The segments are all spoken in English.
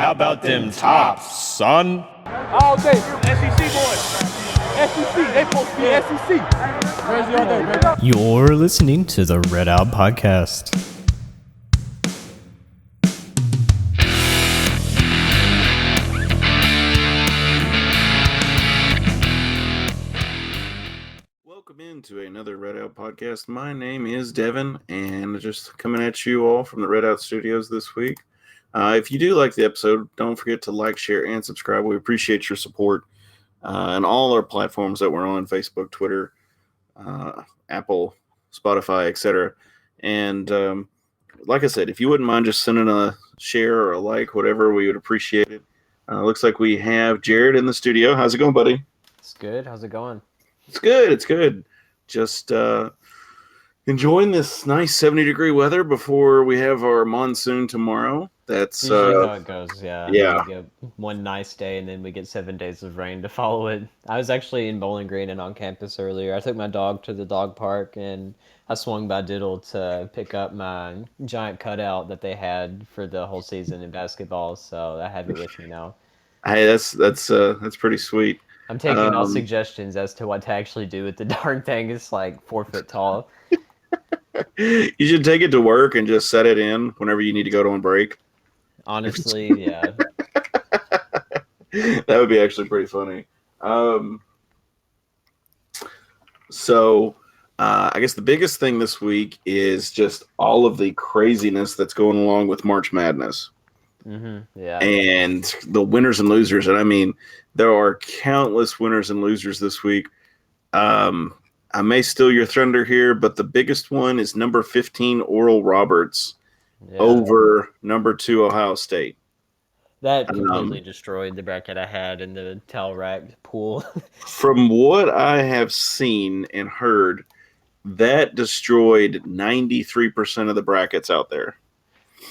How about them tops, son? All day, SEC boys. SEC, they supposed to be SEC. Crazy all day, baby. You're listening to the Red Out Podcast. Welcome into another Red Out Podcast. My name is Devin, and just coming at you all from the Red Out Studios this week. If you do like the episode, don't forget to like, share, and subscribe. We appreciate your support on all our platforms that we're on: Facebook, Twitter, Apple, Spotify, etc. And like I said, if you wouldn't mind just sending a share or a like, whatever, we would appreciate it. Looks like we have Jared in the studio. How's it going, buddy? It's good. How's it going? It's good. It's good. Just enjoying this nice 70-degree weather before we have our monsoon tomorrow. That's usually how it goes. Yeah. Yeah. We get one nice day and then we get 7 days of rain to follow it. I was actually in Bowling Green and on campus earlier. I took my dog to the dog park and I swung by Diddle to pick up my giant cutout that they had for the whole season in basketball. So I have it with me now. Hey, that's pretty sweet. I'm taking all suggestions as to what to actually do with the darn thing. It's like 4 foot tall. You should take it to work and just set it in whenever you need to go on break. Honestly, yeah. That would be actually pretty funny. So I guess the biggest thing this week is just all of the craziness that's going along with March Madness. Mm-hmm. Yeah. And the winners and losers. And I mean, there are countless winners and losers this week. I may steal your thunder here, but the biggest one is number 15, Oral Roberts, over number 2, Ohio State. That completely destroyed the bracket I had in the towel rack pool. From what I have seen and heard, that destroyed 93% of the brackets out there.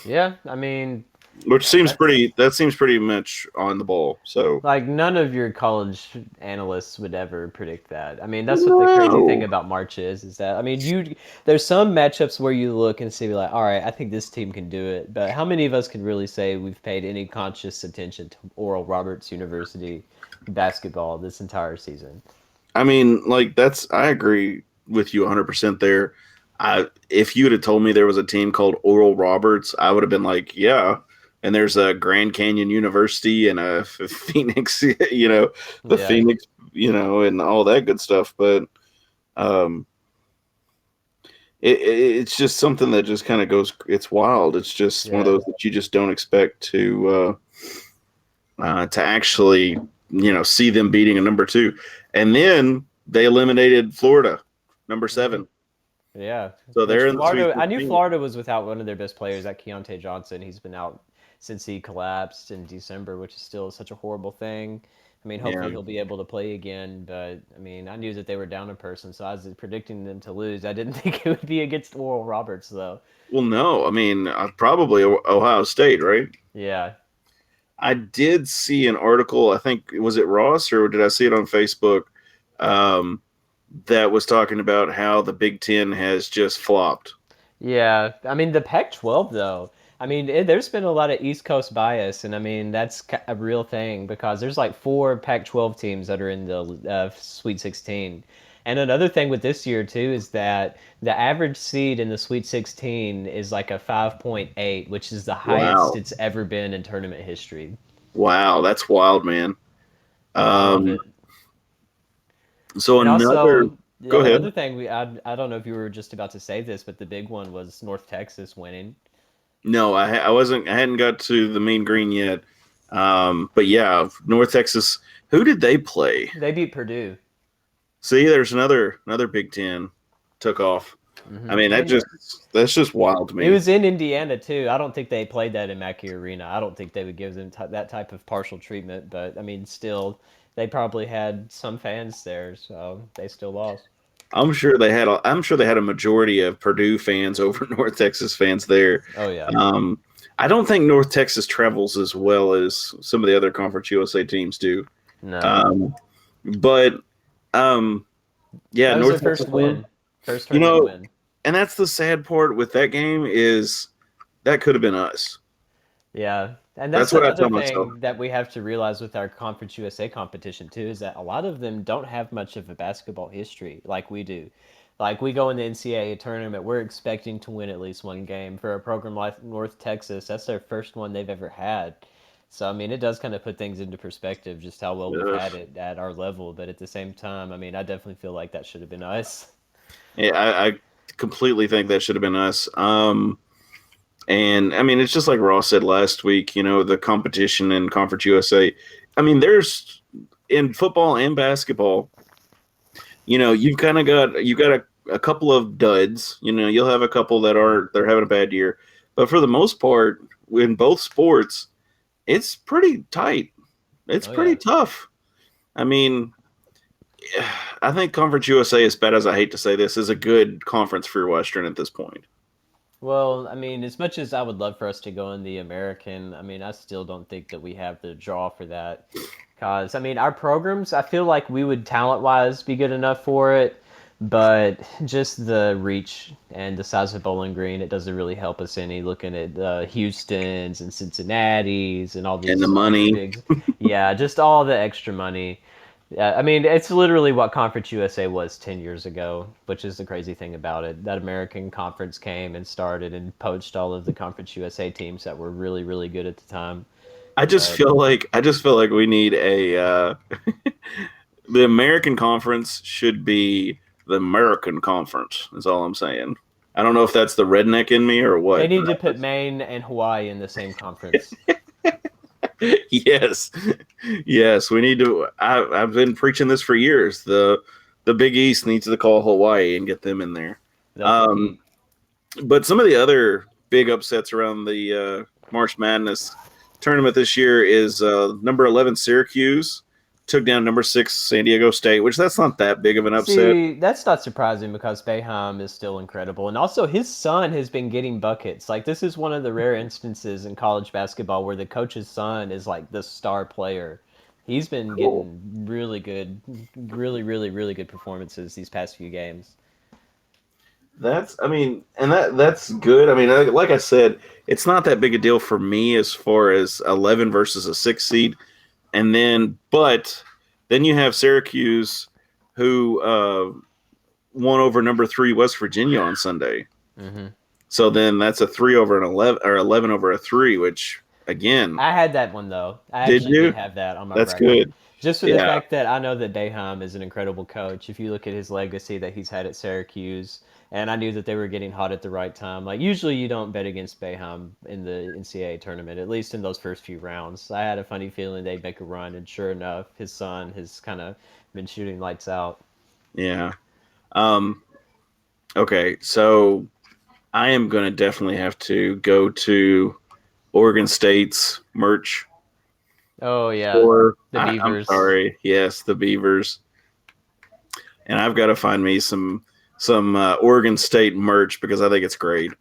Yeah, I mean, which seems pretty much on the ball. So, like, none of your college analysts would ever predict that. I mean, that's what the crazy thing about March is that, I mean, there's some matchups where you look and see, like, all right, I think this team can do it. But how many of us can really say we've paid any conscious attention to Oral Roberts University basketball this entire season? I mean, like, I agree with you 100% there. If you would have told me there was a team called Oral Roberts, I would have been like, yeah. And there's a Grand Canyon University and a Phoenix, Phoenix, and all that good stuff. But it's just something that just kind of goes, it's wild. It's just one of those that you just don't expect to actually, see them beating a number 2. And then they eliminated Florida, number 7. Yeah. So they're in Florida. I knew Florida was without one of their best players, that Keontae Johnson. He's been out since he collapsed in December, which is still such a horrible thing. I mean, hopefully he'll be able to play again. But, I mean, I knew that they were down a person, so I was predicting them to lose. I didn't think it would be against Oral Roberts, though. Well, no. I mean, probably Ohio State, right? Yeah. I did see an article, I think, was it Ross, or did I see it on Facebook, that was talking about how the Big Ten has just flopped. Yeah. I mean, the Pac-12, though. I mean, there's been a lot of East Coast bias, and I mean, that's a real thing because there's like 4 Pac-12 teams that are in the Sweet 16. And another thing with this year, too, is that the average seed in the Sweet 16 is like a 5.8, which is the highest it's ever been in tournament history. Wow, that's wild, man. So and go ahead. Another thing, I don't know if you were just about to say this, but the big one was North Texas winning. No, I hadn't got to the Mean Green yet. But yeah, North Texas. Who did they play? They beat Purdue. See, there's another Big Ten took off. Mm-hmm. I mean, that's just wild to me. It was in Indiana too. I don't think they played that in Mackey Arena. I don't think they would give them that type of partial treatment. But I mean, still, they probably had some fans there, so they still lost. I'm sure they had a majority of Purdue fans over North Texas fans there. Oh yeah. I don't think North Texas travels as well as some of the other Conference USA teams do. No. Yeah, that was North their Texas first win. First tournament win. And that's the sad part with that game is that could have been us. Yeah, and that's That's what I another tell myself. thing that we have to realize with our Conference USA competition too, is that a lot of them don't have much of a basketball history like we do. Like we go in the NCAA tournament, we're expecting to win at least one game. For a program like North Texas, that's their first one they've ever had. So I mean, it does kind of put things into perspective just how well we've Ugh. had it at our level. But at the same time, I mean, I definitely feel like that should have been us. Yeah, I completely think that should have been us. And I mean, it's just like Ross said last week, the competition in Conference USA. I mean, there's in football and basketball, you've got a couple of duds. You'll have a couple they're having a bad year. But for the most part, in both sports, it's pretty tight. It's Oh pretty yeah. tough. I mean, I think Conference USA, as bad as I hate to say this, is a good conference for Western at this point. Well, I mean, as much as I would love for us to go in the American, I mean, I still don't think that we have the draw for that. Because, I mean, our programs, I feel like we would talent wise be good enough for it, but just the reach and the size of Bowling Green, it doesn't really help us any looking at Houston's and Cincinnati's and all And the these other money, bigs. Yeah, just all the extra money. Yeah, I mean, it's literally what Conference USA was 10 years ago, which is the crazy thing about it. That American Conference came and started and poached all of the Conference USA teams that were really, really good at the time. But I just feel like we need the American Conference should be the American Conference. Is all I'm saying. I don't know if that's the redneck in me or they what. need to put Maine and Hawaii in the same conference. Yes, yes, we need to. I've been preaching this for years. The Big East needs to call Hawaii and get them in there. They'll Um, compete. but some of the other big upsets around the March Madness tournament this year is number 11 Syracuse took down number 6 San Diego State, which that's not that big of an upset. See, that's not surprising because Boeheim is still incredible. And also, his son has been getting buckets. Like, this is one of the rare instances in college basketball where the coach's son is like the star player. He's been Cool. getting really good, really, really, really good performances these past few games. I mean, and that's good. I mean, like I said, it's not that big a deal for me as far as 11 versus a 6 seed. But then you have Syracuse, who won over number 3 West Virginia on Sunday. Hmm. So then that's a 3 over an 11 or 11 over a 3, which again, I had that one though. I did actually did you? have that on my That's bracket. good. Just for the Yeah, fact that I know that Boeheim is an incredible coach. If you look at his legacy that he's had at Syracuse, and I knew that they were getting hot at the right time. Like usually you don't bet against Boeheim in the NCAA tournament, at least in those first few rounds. I had a funny feeling they'd make a run, and sure enough, his son has kind of been shooting lights out. yeah. Um, okay, so I am going to definitely have to go to Oregon State's merch Oh yeah, store. the I'm Beavers. sorry. Yes, the Beavers. And I've got to find me some Oregon State merch because I think it's great.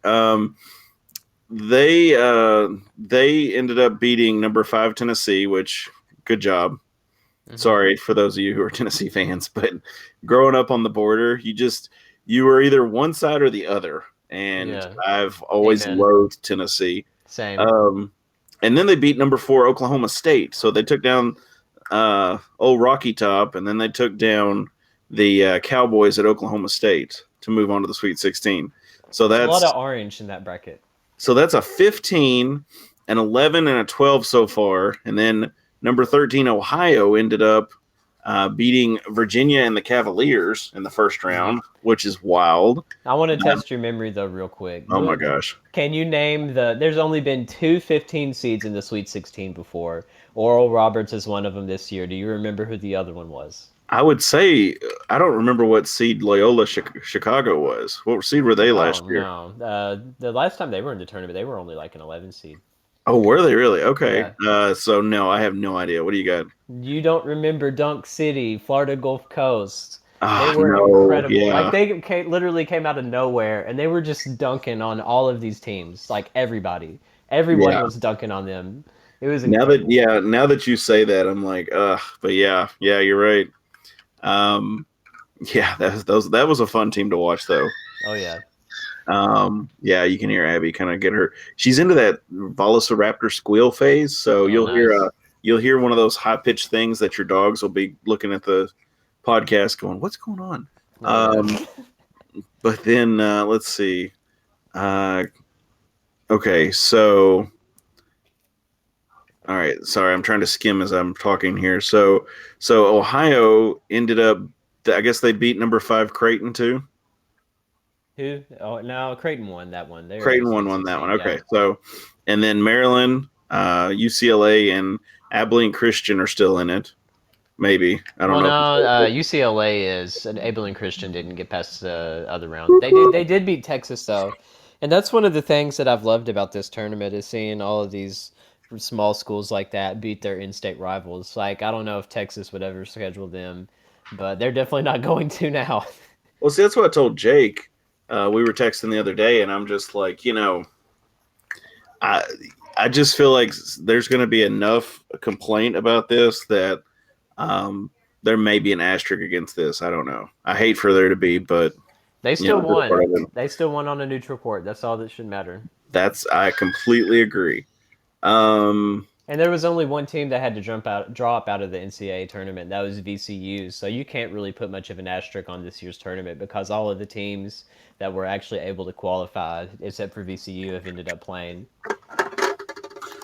They ended up beating number 5 Tennessee, which good job. Hmm. Sorry for those of you who are Tennessee fans, but growing up on the border, you were either one side or the other, and Yeah. I've always Amen. loathed Tennessee. Same. Um, and then they beat number 4 Oklahoma State, so they took down old Rocky Top, and then they took down the Cowboys at Oklahoma State to move on to the Sweet 16. So It's a lot that's of orange in that bracket. so that's a 15, an 11, and a 12 so far. And then number 13, Ohio, ended up beating Virginia and the Cavaliers in the first Hmm. round, which is wild. I want to test your memory though, real quick. Oh my gosh. Can you name the? There's only been two 15 seeds in the Sweet 16 before. Oral Roberts is one of them this year. Do you remember who the other one was? I would say I don't remember what seed Loyola Chicago was. What seed were they Oh last year? no. The last time they were in the tournament, they were only like an 11 seed. Oh, were they really? Okay. Yeah. So no, I have no idea. What do you got? You don't remember Dunk City, Florida Gulf Coast. They Ah, were no. incredible. Like Yeah. literally came out of nowhere, and they were just dunking on all of these teams. Like everybody, everyone Yeah. was dunking on them. It was incredible. Now that you say that, I'm like, but yeah, you're right. Um, yeah, that was a fun team to watch though. Oh yeah. Yeah, you can hear Abby kind of get her. She's into that Velociraptor squeal phase, so Oh, nice. you'll hear one of those high pitched things that your dogs will be looking at the podcast, going, "What's going on?" Oh, yeah. But then let's see. Uh, okay, so all right, sorry, I'm trying to skim as I'm talking here. So Ohio ended up, I guess they beat number 5 Creighton too. Who? Oh, no, Creighton won that one. They're a Creighton Sweet won that one. 16. Yeah. Okay, so and then Maryland, UCLA, and Abilene Christian are still in it. Maybe I don't Well, know. no, UCLA is. And Abilene Christian didn't get past the other round. They did beat Texas though, and that's one of the things that I've loved about this tournament is seeing all of these small schools like that beat their in-state rivals. Like I don't know if Texas would ever schedule them, but they're definitely not going to now. Well, see, that's what I told Jake. We were texting the other day, and I'm just like, I I just feel like there's going to be enough complaint about this that um, there may be an asterisk against this. I don't know. I hate for there to be, but They you still know, this part won. of it, They still won on a neutral court. That's all that should matter. that's I completely agree. Um, And there was only one team that had to drop out of the NCAA tournament. That was VCU. So you can't really put much of an asterisk on this year's tournament because all of the teams that were actually able to qualify, except for VCU, have ended up playing.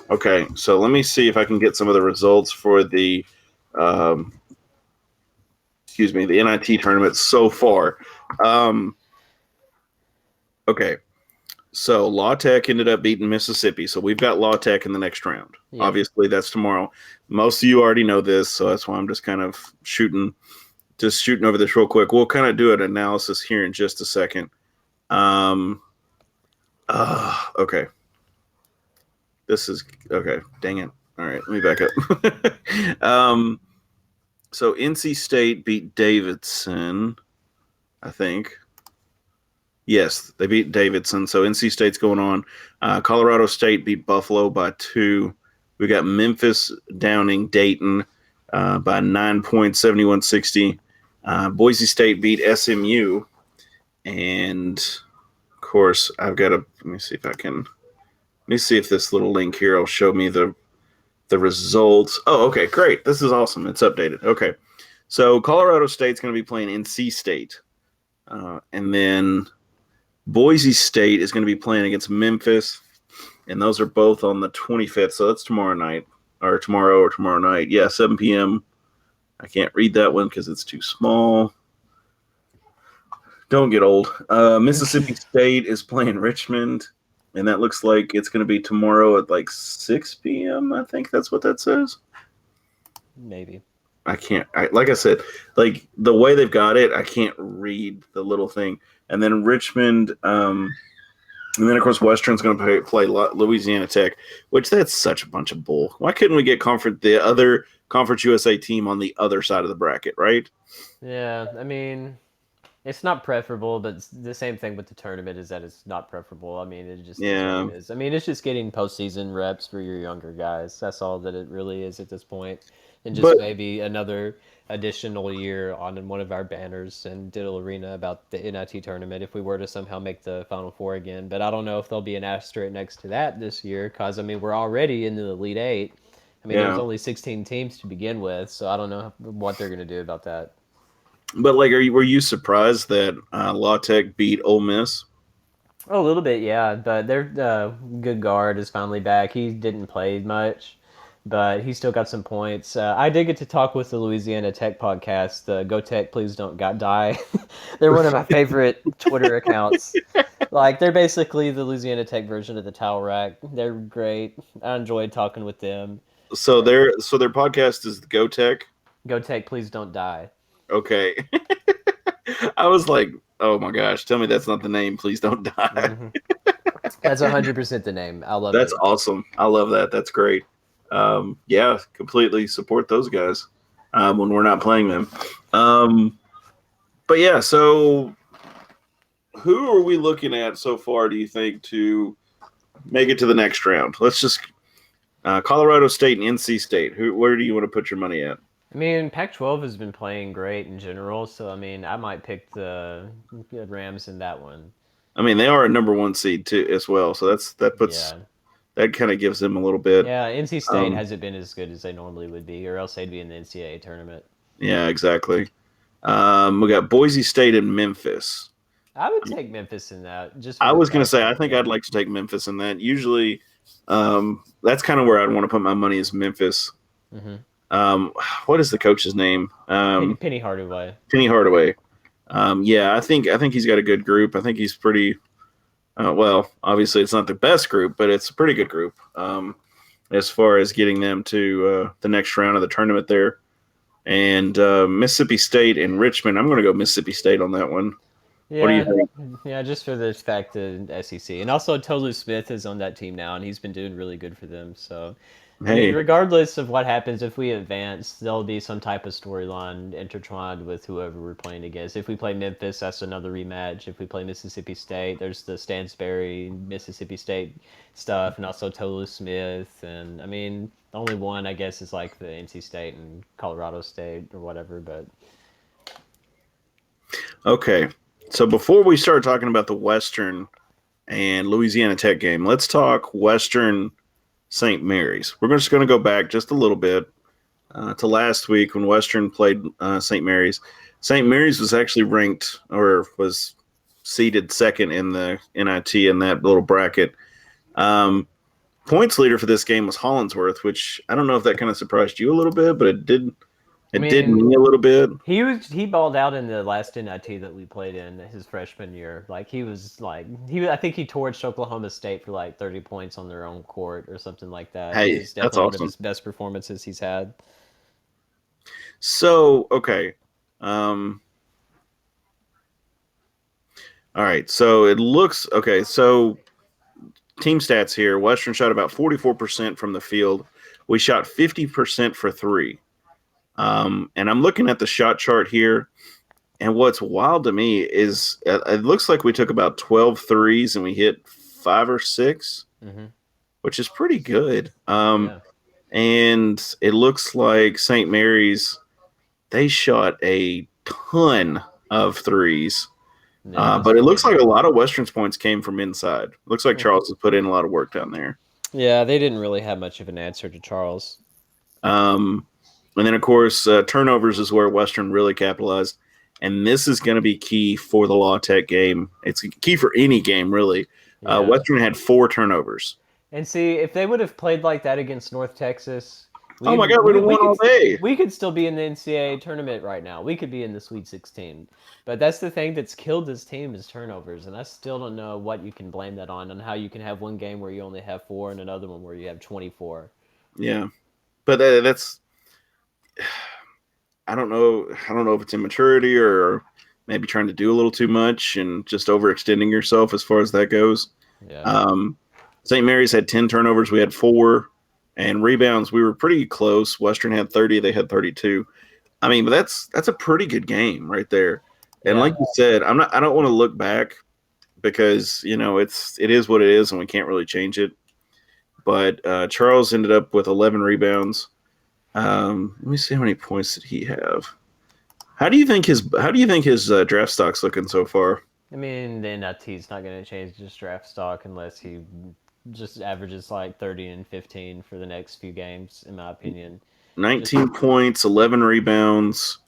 okay, so let me see if I can get some of the results for the um, the NIT tournament so far. Um, okay, so La Tech ended up beating Mississippi, so we've got La Tech in the next round. Yep. Obviously, that's tomorrow. Most of you already know this, so that's why I'm just kind of shooting over this real quick. We'll kind of do an analysis here in just a second. Um, okay. This is okay. Dang it. All right, let me back up. So NC State beat Davidson, I think. Yes, they beat Davidson. So NC State's going on. Colorado State beat Buffalo by 2. We got Memphis downing Dayton by 9 points, 71-60. Boise State beat SMU. And, of course, I've got to – let me see if I can – let me see if this little link here will show me the results. Oh, okay, great. This is awesome. It's updated. Okay. So Colorado State's going to be playing NC State. And then Boise State is going to be playing against Memphis. And those are both on the 25th. So that's tomorrow night. Or tomorrow night. Yeah, 7 p.m. I can't read that one because it's too small. Don't get old. Mississippi State is playing Richmond. And that looks like it's going to be tomorrow at like 6 p.m. I think that's what that says. Maybe. Like I said, like the way they've got it, I can't read the little thing. And then Richmond, and then of course Western's going to play Louisiana Tech, which that's such a bunch of bull. Why couldn't we get the other Conference USA team on the other side of the bracket, right? Yeah, I mean, it's not preferable, but the same thing with the tournament is that it's not preferable. I mean, it just is what Yeah, it is. I mean, it's just getting postseason reps for your younger guys. That's all that it really is at this point. And just but maybe another additional year on one of our banners in Diddle Arena about the NIT tournament if we were to somehow make the Final Four again. But I don't know if there'll be an asterisk next to that this year because, I mean, we're already in the Elite Eight. I mean, there's yeah, only 16 teams to begin with, so I don't know what they're going to do about that. but like, were you surprised that La Tech beat Ole Miss? A little bit, yeah. But their good guard is finally back. He didn't play much, but he still got some points. I did get to talk with the Louisiana Tech podcast. Go Tech, please don't die. They're one of my favorite Twitter accounts. Like they're basically the Louisiana Tech version of the Towel Rack. They're great. I enjoyed talking with them. So their podcast is Go Tech. Go Tech, please don't die. Okay. I was like, oh my gosh, tell me that's not the name. Please don't die. Hmm. That's 100% the name. I loved That's it. awesome. I love that. That's great. Yeah, completely support those guys when we're not playing them. But yeah, so who are we looking at so far, do you think, to make it to the next round? Let's just Colorado State and NC State. Where do you want to put your money at? I mean, Pac-12 has been playing great in general, so I mean, I might pick the Rams in that one. I mean, they are a number 1 seed too as well. So that kind of gives them a little bit. Yeah, NC State Um, hasn't been as good as they normally would be, or else they'd be in the NCAA tournament. yeah, exactly. We got Boise State and Memphis. I would take Memphis in that, just for I the was going to fact say, that I think I'd like to take Memphis in that. Usually, that's kind of where I'd want to put my money is Memphis. Mhm. What is the coach's name? Penny Hardaway. Penny Hardaway. Yeah, I think he's got a good group. I think he's pretty. Well, obviously, it's not the best group, but it's a pretty good group. As far as getting them to the next round of the tournament there, and Mississippi State and Richmond. I'm going to go Mississippi State on that one. What do you Yeah, think? yeah, just for the fact that SEC, and also Tolu Smith is on that team now, and he's been doing really good for them. So, I mean, Hey, regardless of what happens, if we advance, there'll be some type of storyline intertwined with whoever we're playing against. If we play Memphis, that's another rematch. If we play Mississippi State, there's the Stansbury Mississippi State stuff, and also Tolu Smith, and I mean, the only one I guess is like the NC State and Colorado State or whatever, but. okay. So before we start talking about the Western and Louisiana Tech game, let's talk Western St. Mary's. We're just going to go back just a little bit to last week when Western played St. Mary's. St. Mary's was actually ranked or was seeded second in the NIT in that little bracket. Um, Points leader for this game was Hollinsworth, which I don't know if that kind of surprised you a little bit, but it did. I It did mean, me a little bit. he balled out in the last NIT that we played in his freshman year. Like he was like I think he torched Oklahoma State for like 30 points on their own court or something like that. It Hey, was that's definitely one of awesome. his best performances he's had. So okay, um, all right. So it looks okay. So team stats here: Western shot about 44% from the field. We shot 50% for three. And I'm looking at the shot chart here. And what's wild to me is it looks like we took about 12 threes and we hit 5 or 6, Hmm. which is pretty good. Yeah, And it looks like St. Mary's, they shot a ton of threes. yeah, it was But it really looks like good. a lot of Western's points came from inside. Looks like Charles has put in a lot of work down there. Yeah, they didn't really have much of an answer to Charles. Um, and then, of course, turnovers is where Western really capitalized. And this is going to be key for the Law Tech game. It's key for any game, really. Yeah. Western had 4 turnovers. And see, if they would have played like that against North Texas, Oh, my God, we'd have won all day. we could still be in the NCAA tournament right now. We could be in the Sweet 16. But that's the thing that's killed this team is turnovers, and I still don't know what you can blame that on, and how you can have one game where you only have 4 and another one where you have 24. Yeah. But that's I don't know. I don't know if it's immaturity or maybe trying to do a little too much and just overextending yourself as far as that goes. Yeah. Um, St. Mary's had 10 turnovers. We had 4, and rebounds. We were pretty close. Western had 30. They had 32. I mean, but that's a pretty good game right there. And Yeah. like you said, I don't want to look back because it is what it is, and we can't really change it. But Charles ended up with 11 rebounds. Let me see how many points did he have. How do you think his draft stock's looking so far? I mean, the NIT's not going to change his draft stock unless he just averages like 30 and 15 for the next few games, in my opinion. Just 19 points, 11 rebounds,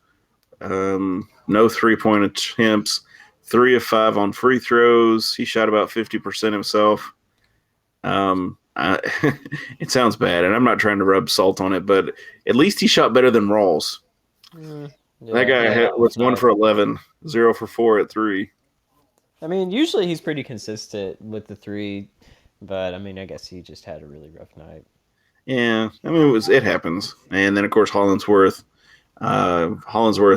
no 3-point attempts, 3 of 5 on free throws. He shot about 50% himself. It sounds bad, and I'm not trying to rub salt on it, but at least he shot better than Rawls. That yeah, guy yeah. was 1 for 11, 0 for 4 at 3. I mean, usually he's pretty consistent with the 3, but I mean, I guess he just had a really rough night. Yeah, I mean it happens. And then of course Hollinsworth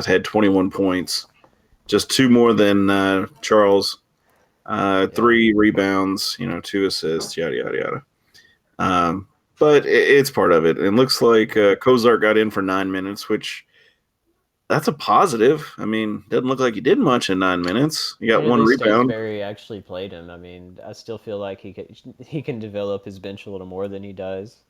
had 21 points, just 2 more than Charles. Yeah. 3 rebounds, 2 assists, yada yada yada. But it's part of it. And looks like Kozart got in for 9 minutes, which that's a positive. I mean, doesn't look like he did much in 9 minutes. He I got mean, at 1 least rebound. Stansbury actually played him. I mean, I still feel like he can develop his bench a little more than he does.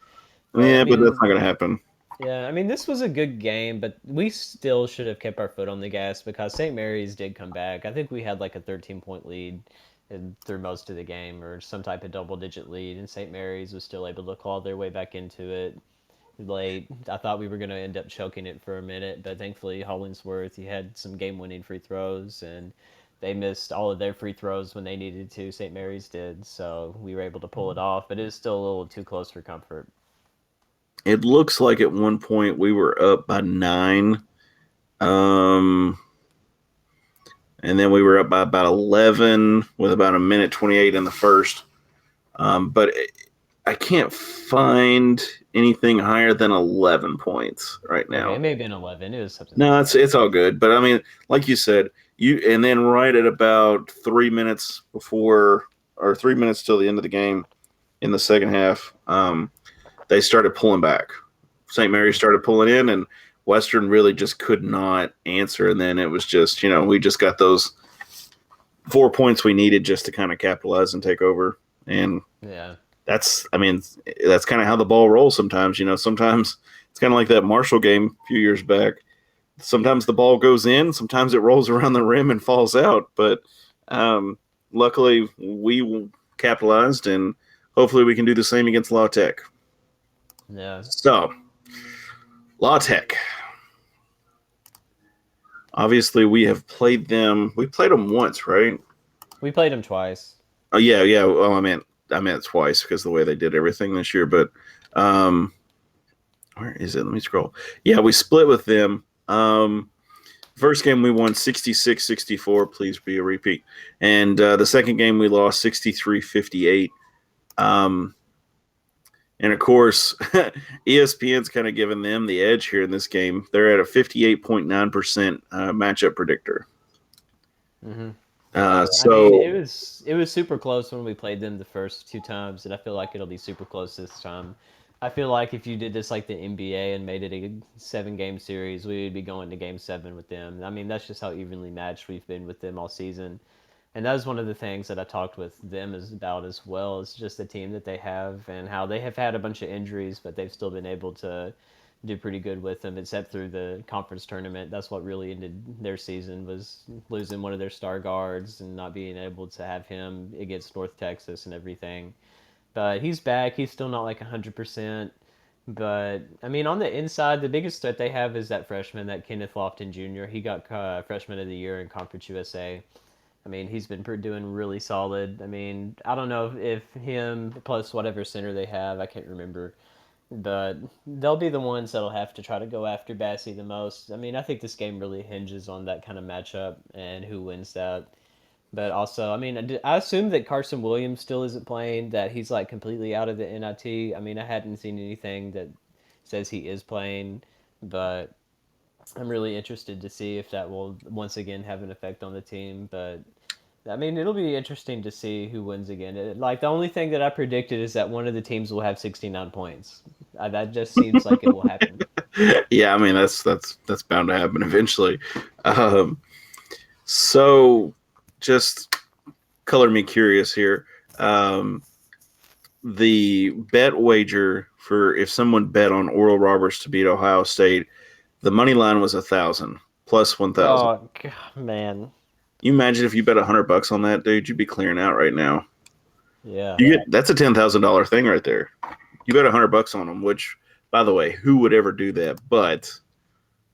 But I Yeah, but that's mean, not going to happen. yeah, I mean, this was a good game, but we still should have kept our foot on the gas because St. Mary's did come back. I think we had like a 13-point lead through most of the game, or some type of double-digit lead, and St. Mary's was still able to claw their way back into it late. I thought we were going to end up choking it for a minute, but thankfully Hollingsworth, he had some game-winning free throws, and they missed all of their free throws when they needed to. St. Mary's did, so we were able to pull it off, but it was still a little too close for comfort. It looks like at one point we were up by 9. And then we were up by about 11 with about a minute 28 in the first. But I can't find anything higher than 11 points right now. Okay, it may have been 11. It was something. No, like it's all good. But I mean, like you said, and then right at about 3 minutes before, or 3 minutes till the end of the game in the second half, they started pulling back. St. Mary's started pulling in, and Western really just could not answer. And then it was just, we just got those 4 points we needed just to kind of capitalize and take over. And yeah, that's kind of how the ball rolls sometimes. Sometimes it's kind of like that Marshall game a few years back. Sometimes the ball goes in, sometimes it rolls around the rim and falls out. But luckily we capitalized, and hopefully we can do the same against La Tech. Yeah. So, La Tech. Obviously, we have played them. We played them once, right? We played them twice. Oh yeah. Well, I meant twice because of the way they did everything this year. But where is it? Let me scroll. Yeah, we split with them. First game we won 66-64. Please be a repeat. And the second game we lost 63-58. And of course, ESPN's kind of given them the edge here in this game. They're at a 58.9% matchup predictor. Mm-hmm. So I mean, it was super close when we played them the first 2 times, and I feel like it'll be super close this time. I feel like if you did this like the NBA and made it a 7-game series, we would be going to Game 7 with them. I mean, that's just how evenly matched we've been with them all season. And that was one of the things that I talked with them about as well. It's just the team that they have and how they have had a bunch of injuries, but they've still been able to do pretty good with them, except through the conference tournament. That's what really ended their season, was losing one of their star guards and not being able to have him against North Texas and everything. But he's back. He's still not like 100%. But, I mean, on the inside, the biggest threat they have is that freshman, that Kenneth Lofton Jr. He got Freshman of the Year in Conference USA. I mean, he's been doing really solid. I mean, I don't know if him plus whatever center they have, I can't remember. But they'll be the ones that'll have to try to go after Bassie the most. I mean, I think this game really hinges on that kind of matchup and who wins that. But also, I mean, I assume that Carson Williams still isn't playing, that he's like completely out of the NIT. I mean, I hadn't seen anything that says he is playing, but I'm really interested to see if that will once again have an effect on the team. But I mean, it'll be interesting to see who wins again. Like, the only thing that I predicted is that one of the teams will have 69 points. That just seems like it will happen. yeah, I mean that's bound to happen eventually. So just color me curious here. The bet wager for if someone bet on Oral Roberts to beat Ohio State, the money line was 1,000 plus 1,000. Oh, God, man. You imagine if you bet $100 on that, dude, you'd be clearing out right now. Yeah. That's a $10,000 thing right there. You bet $100 on them, which, by the way, who would ever do that? But,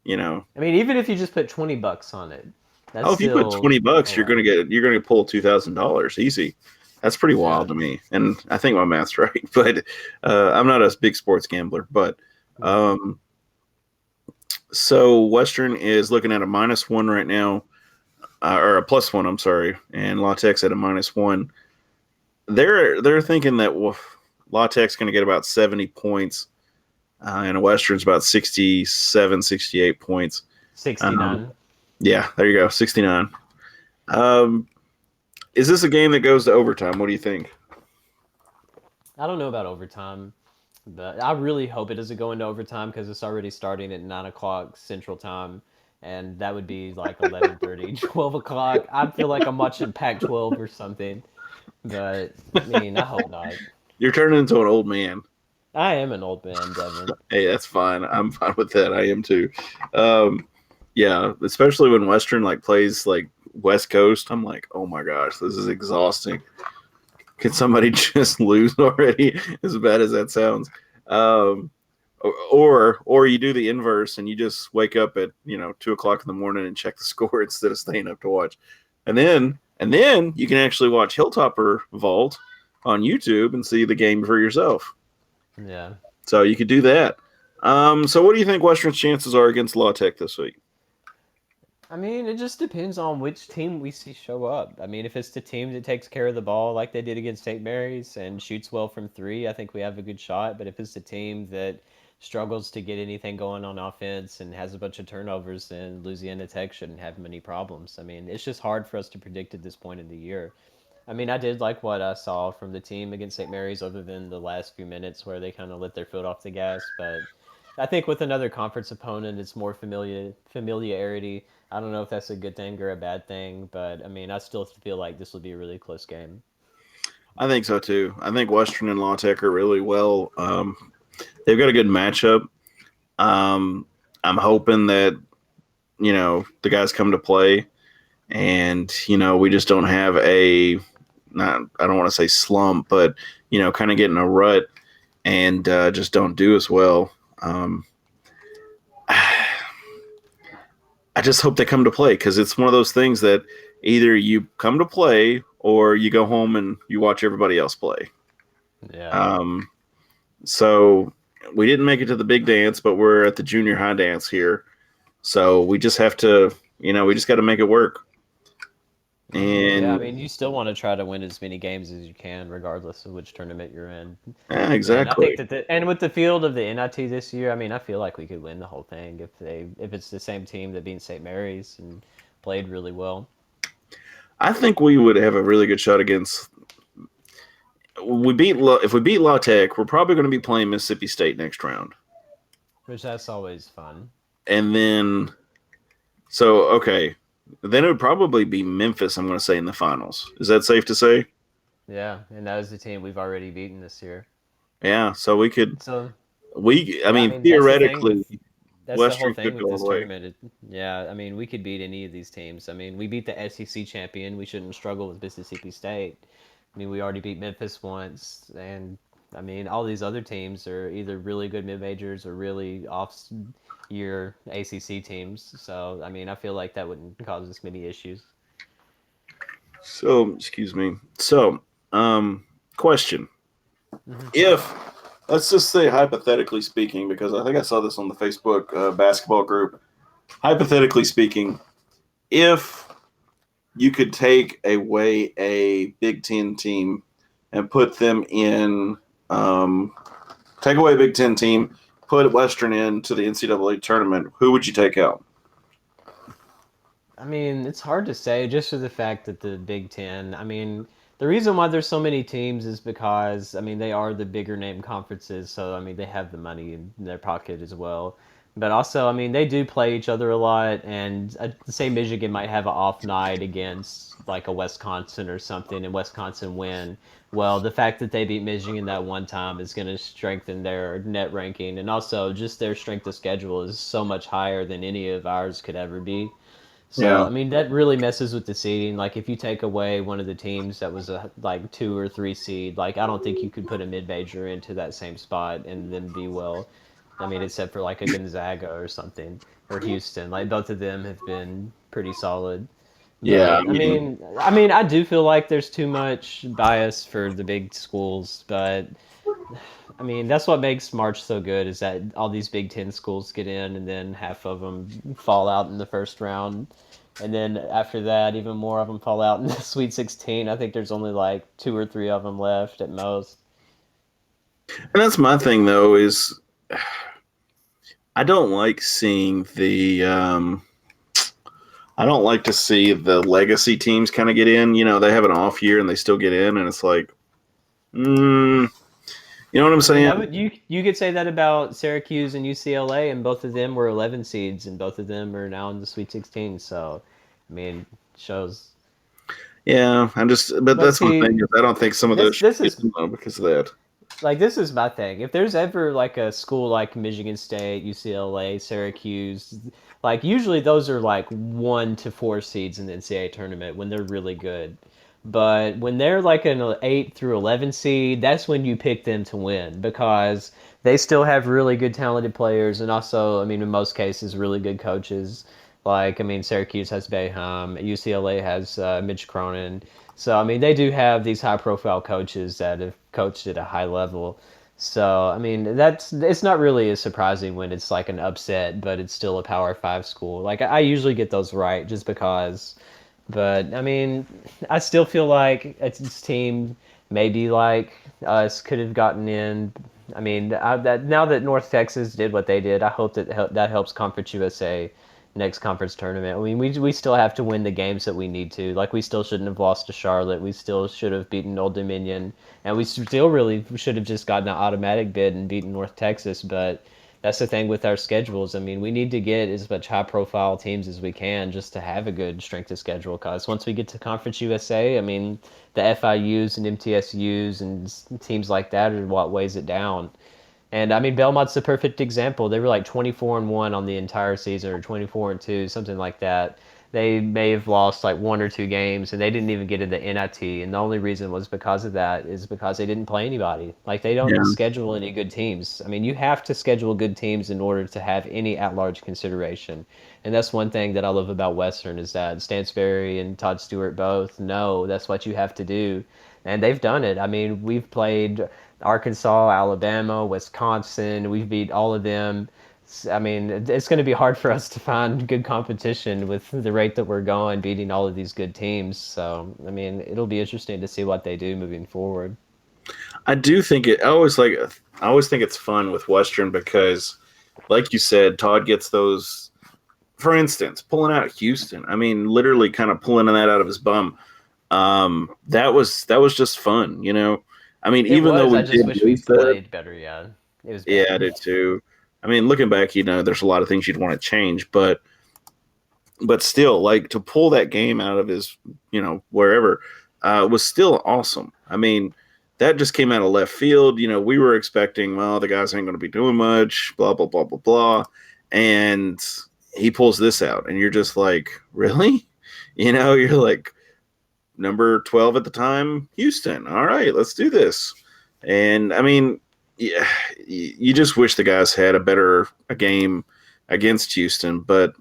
I mean, even if you just put $20 on it, that's if you put $20, you're gonna pull $2,000 easy. That's pretty wild to me, and I think my math's right. But I'm not a big sports gambler. But so Western is looking at a -1 right now, or a +1. I'm sorry, and La Tech's at a -1. They're thinking that La Tech's going to get about 70 points, and Western's about 67, 68 points. 69. Yeah, there you go, 69. Is this a game that goes to overtime? What do you think? I don't know about overtime, but I really hope it doesn't go into overtime because it's already starting at 9 o'clock Central Time, and that would be like 11:30, 12 o'clock. I feel like I'm watching Pac-12 or something, but I mean, I hope not. You're turning into an old man. I am an old man, Devin. Hey, that's fine. I'm fine with that. I am too. Yeah, especially when Western plays West Coast. I'm like, oh my gosh, this is exhausting. Can somebody just lose already? As bad as that sounds. Um, or you do the inverse and you just wake up at 2 o'clock in the morning and check the score instead of staying up to watch, and then you can actually watch Hilltopper Vault on YouTube and see the game for yourself. Yeah. So you could do that. So what do you think Western's chances are against La Tech this week? I mean, it just depends on which team we see show up. I mean, if it's the team that takes care of the ball like they did against St. Mary's and shoots well from three, I think we have a good shot. But if it's the team that struggles to get anything going on offense and has a bunch of turnovers, then Louisiana Tech shouldn't have many problems. I mean, it's just hard for us to predict at this point in the year. I mean, I did like what I saw from the team against St. Mary's, other than the last few minutes where they kind of let their foot off the gas. But I think with another conference opponent, it's more familiarity. I don't know if that's a good thing or a bad thing, but I mean, I still feel like this will be a really close game. I think so too. I think Western and La Tech are really well. They've got a good matchup. I'm hoping that the guys come to play, and we just don't have I don't want to say slump, but kind of get in a rut and just don't do as well. I just hope they come to play, because it's one of those things that either you come to play or you go home and you watch everybody else play. Yeah. So we didn't make it to the big dance, but we're at the junior high dance here. So we just have to, we just got to make it work. And Yeah, I mean, you still want to try to win as many games as you can, regardless of which tournament you're in. yeah, And I think exactly. and with the field of the NIT this year, I mean, I feel like we could win the whole thing if it's the same team that beat St. Mary's and played really well. I think we would have a really good shot against. If we beat La Tech, we're probably going to be playing Mississippi State next round, Which that's always fun. and then okay, then it would probably be Memphis. I'm going to say in the finals. Is that safe to say? Yeah, and that is the team we've already beaten this year. Yeah. So we could. So I yeah, I mean, mean theoretically, that's the whole Western thing could with go all this the way. tournament. Yeah, I mean, we could beat any of these teams. I mean, we beat the SEC champion. We shouldn't struggle with Mississippi State. I mean, we already beat Memphis once, and I mean, all these other teams are either really good mid majors or really off-year ACC teams. So, I mean, I feel like that wouldn't cause us many issues. So, excuse me. So, question: If let's just say hypothetically speaking, because I think I saw this on the Facebook basketball group. Hypothetically speaking, if you could take away a Big Ten team and put them in, take away a Big Ten team, put Western into the NCAA tournament, who would you take out? I mean, it's hard to say just for the fact that the Big Ten, I mean, the reason why there's so many teams is because, I mean, they are the bigger name conferences, so, I mean, they have the money in their pocket as well. But also, I mean, they do play each other a lot, and say Michigan might have an off night against, like, a Wisconsin or something, and Wisconsin win. Well, the fact that they beat Michigan that one time is going to strengthen their net ranking, and also just their strength of schedule is so much higher than any of ours could ever be. So, Yeah, I mean, that really messes with the seeding. Like, if you take away one of the teams that was a like 2 or 3 seed, like I don't think you could put a mid major into that same spot and then be well. I mean, except for like a Gonzaga or something or Houston. Like both of them have been pretty solid. yeah. I But mean, I mean, I do feel like there's too much bias for the big schools. But I mean, that's what makes March so good is that all these Big Ten schools get in, and then half of them fall out in the first round, and then after that, even more of them fall out in the Sweet 16. I think there's only like 2 or 3 of them left at most. and that's my thing though is I don't like seeing the. I don't like to see the legacy teams kind of get in. They have an off year and they still get in, and it's like, you know what I'm I mean, saying? that would you could say that about Syracuse and UCLA, and both of them were 11 seeds, and both of them are now in the Sweet 16. So, I mean, shows. Yeah, but But that's my see, thing is I don't think some of those this should this get is in though because of that. like this is my thing. If there's ever like a school like Michigan State, UCLA, Syracuse, like usually those are like 1 to 4 seeds in the NCAA tournament when they're really good. But when they're like an 8 through 11 seed, that's when you pick them to win because they still have really good talented players and also, I mean, in most cases, really good coaches. Like, I mean, Syracuse has Boeheim, UCLA has Mitch Cronin. So, I mean, they do have these high profile coaches that have coached at a high level. So, I mean, it's not really as surprising when it's like an upset, but it's still a Power Five school. Like, I usually get those right just because. But, I mean, I still feel like its team maybe like us could have gotten in. I mean, now that North Texas did what they did, I hope that helps Conference USA next conference tournament. I mean, we still have to win the games that we need to. Like, we still shouldn't have lost to Charlotte. We still should have beaten Old Dominion, and we still really should have just gotten an automatic bid and beaten North Texas. But that's the thing with our schedules. I mean, we need to get as much high-profile teams as we can just to have a good strength of schedule. Because once we get to Conference USA, I mean, the FIUs and MTSUs and teams like that are what weighs it down. And I mean, Belmont's the perfect example. They were like 24-1 on the entire season, or 24-2, something like that. They may have lost like 1 or 2 games, and they didn't even get into NIT. And the only reason was because of that is because they didn't play anybody. Like they don't Yeah. schedule any good teams. I mean, you have to schedule good teams in order to have any at-large consideration. And that's one thing that I love about Western is that Stansberry and Todd Stewart both know that's what you have to do, and they've done it. I mean, we've played Arkansas, Alabama, Wisconsin. We've beat all of them. I mean, it's going to be hard for us to find good competition with the rate that we're going, beating all of these good teams. So, I mean, it'll be interesting to see what they do moving forward. I do think it. I always think it's fun with Western because, like you said, Todd gets those. For instance, pulling out Houston. I mean, literally, kind of pulling that out of his bum. That was just fun, you know. I mean, It even though was. we I just did wish we lose that, played better. Yeah, it was yeah, I bad. did too. I mean, looking back, you know, there's a lot of things you'd want to change, but still, like to pull that game out of his, you know, wherever, was still awesome. I mean, that just came out of left field. You know, we were expecting, well, the guys ain't going to be doing much, blah blah blah blah blah, and he pulls this out, and you're just like, really? You know, you're like number 12 at the time, Houston. All right, let's do this. And I mean, yeah, you just wish the guys had a game against Houston, but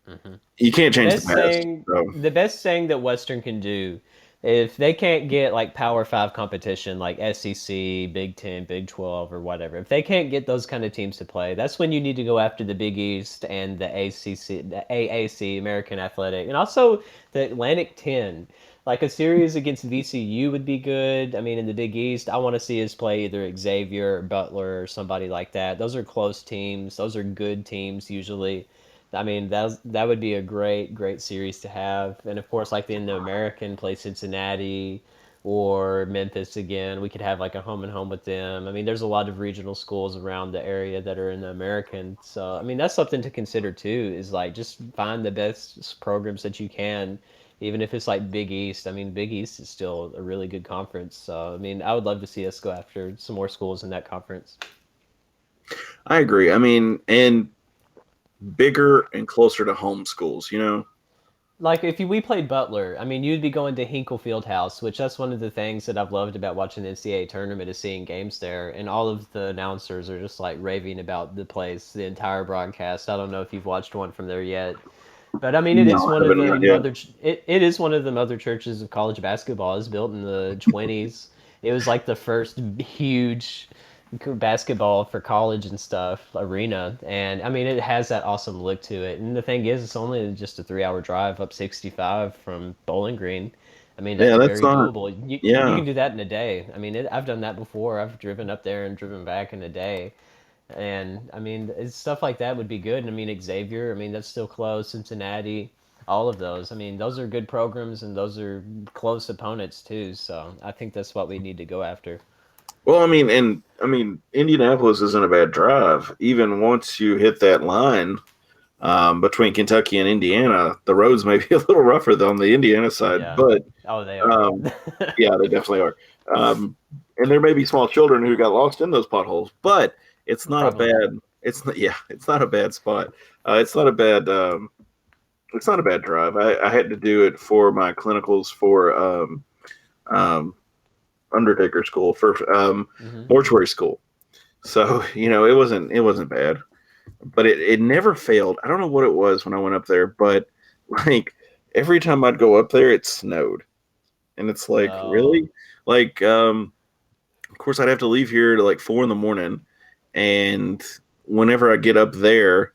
Mhm. you can't The change the best past. thing, So the best thing that Western can do, if they can't get like Power Five competition like SEC, Big Ten, Big 12, or whatever, if they can't get those kind of teams to play, that's when you need to go after the Big East and the ACC, the AAC, American Athletic, and also the Atlantic 10. Like a series against VCU would be good. I mean, in the Big East, I want to see us play either Xavier or Butler or somebody like that. Those are close teams. Those are good teams usually. I mean, that would be a great series to have. And of course, like in the American, play Cincinnati or Memphis again. We could have like a home and home with them. I mean, there's a lot of regional schools around the area that are in the American. So, I mean, that's something to consider too, is like just find the best programs that you can, even if it's like Big East. I mean, Big East is still a really good conference. So, I mean, I would love to see us go after some more schools in that conference. I agree. I mean, and bigger and closer to home schools, you know? Like if we played Butler, I mean, you'd be going to Hinkle Fieldhouse, which that's one of the things that I've loved about watching the NCAA tournament is seeing games there, and all of the announcers are just like raving about the place, the entire broadcast. I don't know if you've watched one from there yet, but I mean, it is No, I one of haven't the not yet. it is one of the mother churches of college basketball. It was built in the 20s. It was like the first huge basketball for college and stuff arena, and I mean it has that awesome look to it. And the thing is, it's only just a 3-hour drive up 65 from Bowling Green. I mean that's Yeah, that's very not. doable. You Yeah, can do that in a day. I mean I've done that before. I've driven up there and driven back in a day. And I mean, stuff like that would be good. And I mean, Xavier, I mean, that's still close. Cincinnati, all of those. I mean, those are good programs and those are close opponents too. So I think that's what we need to go after. well, I mean, Indianapolis isn't a bad drive. Even once you hit that line between Kentucky and Indiana, the roads may be a little rougher than on the Indiana side, Yeah. but Oh, they are. um, yeah, they definitely are. And there may be small children who got lost in those potholes, but it's not a Probably. bad. It's not a bad spot. It's not a bad. It's not a bad drive. I had to do it for my clinicals for um, undertaker school for Hmm. mortuary school. So it wasn't bad, but it never failed. I don't know what it was when I went up there, but like every time I'd go up there, it snowed, and it's like Oh, really like of course I'd have to leave here to like 4 in the morning, and whenever I get up there,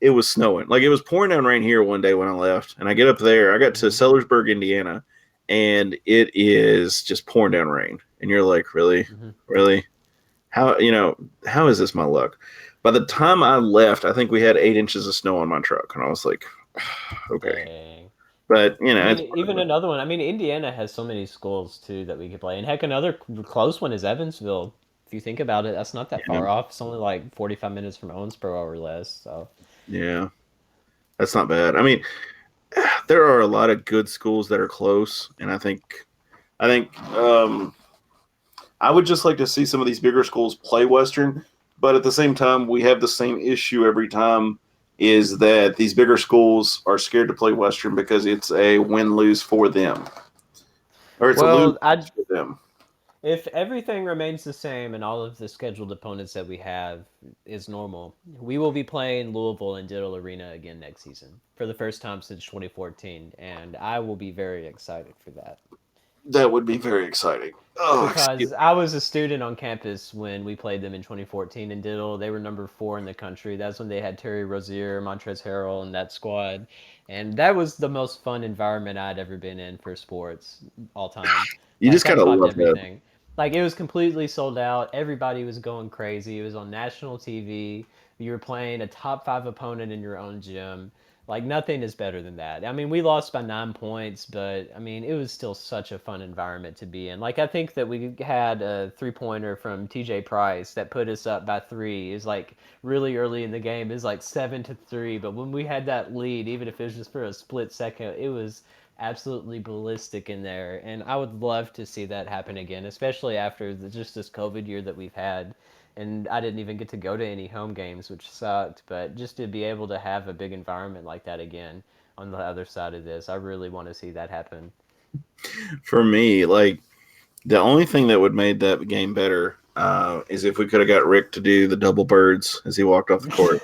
it was snowing. Like it was pouring down rain here one day when I left, and I get up there. I got to hmm. Sellersburg, Indiana, and it is just pouring down rain. And you're like, really, Hmm. really, how is this my luck? By the time I left, I think we had 8 inches of snow on my truck, and I was like, okay. Dang. But I mean, it's even another one. I mean, Indiana has so many schools too that we could play, and heck, another close one is Evansville. If you think about it, that's not that yeah, far off. It's only like 45 minutes from Owensboro or less. So, yeah, that's not bad. I mean, there are a lot of good schools that are close, and I think I would just like to see some of these bigger schools play Western, but at the same time, we have the same issue every time is that these bigger schools are scared to play Western because it's a win lose for them, or it's a lose well, I for them. if everything remains the same and all of the scheduled opponents that we have is normal, we will be playing Louisville in Diddle Arena again next season for the first time since 2014, and I will be very excited for that. That would be very exciting. Oh, excuse Because I was a student on campus when we played them in 2014 in Diddle. They were number 4 in the country. That's when they had Terry Rozier, Montrezl Harrell, and that squad. And that was the most fun environment I'd ever been in for sports all time. you Like, just that gotta topped love that. everything. Like, it was completely sold out. Everybody was going crazy. It was on national TV. You were playing a top 5 opponent in your own gym. Like, nothing is better than that. I mean, we lost by 9 points, but I mean, it was still such a fun environment to be in. Like, I think that we had a 3 pointer from TJ Price that put us up by 3. Is like really early in the game. Is like 7-3. But when we had that lead, even if it was just for a split second, it was absolutely ballistic in there. And I would love to see that happen again, especially after just this COVID year that we've had, and I didn't even get to go to any home games, which sucked. But just to be able to have a big environment like that again on the other side of this, I really want to see that happen. For me, like the only thing that would made that game better is if we could have got Rick to do the double birds as he walked off the court.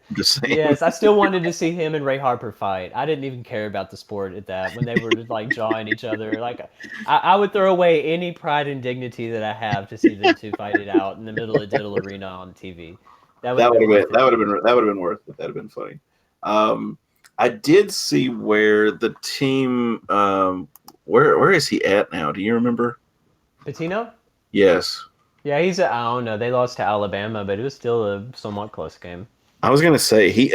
I'm just saying. Yes, I still wanted to see him and Ray Harper fight. I didn't even care about the sport at that when they were like jawing each other. Like, I would throw away any pride and dignity that I have to see them two fight it out in the middle of Diddle Arena on TV. That would have That would been have been worth it to me. that would have been worth it. That'd have been funny. I did see where the team where is he at now? Do you remember? Patino? Yes. Yeah, I don't know. They lost to Alabama, but it was still a somewhat close game. I was gonna say he